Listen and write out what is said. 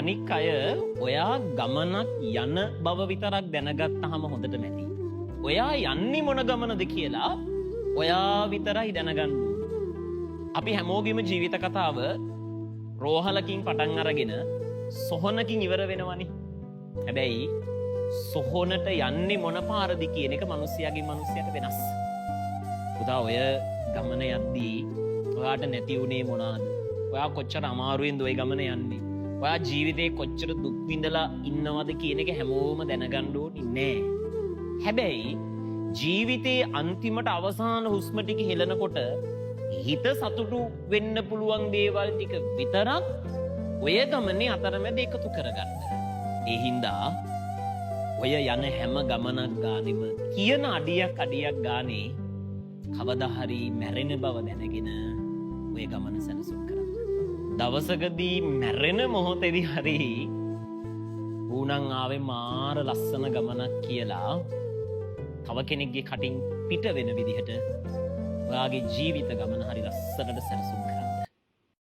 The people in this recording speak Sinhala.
අනික් අය ඔයා ගමනක් යන බව විතරක් දැනගත්තාම හොඳට නැති. ඔයා යන්නේ මොන ගමනද කියලා ඔයා විතරයි දැනගන්න. අපි හැමෝගෙම ජීවිත කතාව රෝහලකින් පටන් අරගෙන සොහනකින් ඉවර වෙනවනේ. හැබැයි සොහොනට යන්නේ මොන පාරද කියන එක මිනිස්යාගෙන් මිනිස්යාට වෙනස්. පුතා ඔය ගමන යද්දී ඔයාට නැති වුණේ මොනවාද? ඔයා කොච්චර අමාරුවෙන්ද ඔය ගමන යන්නේ? ඔයා ජීවිතේ කොච්චර දුක් විඳලා ඉන්නවද කියන එක හැමෝම දැනගන්න ඕනේ නෑ. හැබැයි ජීවිතේ අන්තිමට අවසාන හුස්ම ටික හෙලනකොට හිත සතුටු වෙන්න පුළුවන් දේවල් ටික විතරක් ඔය ගමනේ අතරමැද එකතු කරගන්න. ඒ හින්දා ඔය යන හැම ගමනක් ගානෙම කියන අඩියක් ගානේ කවදා හරි මැරෙන බව දැනගෙන ඔය ගමන සැලසුම් කරන්න. දවසකදී මැරෙන මොහොතේදී හරි ඌණන් ආවේ මාර ලස්සන ගමනක් කියලා තව කෙනෙක්ගේ කටින් පිට වෙන විදිහට ඔයාගේ ජීවිත ගමන හරි ලස්සනට සැලසුම් කරන්න.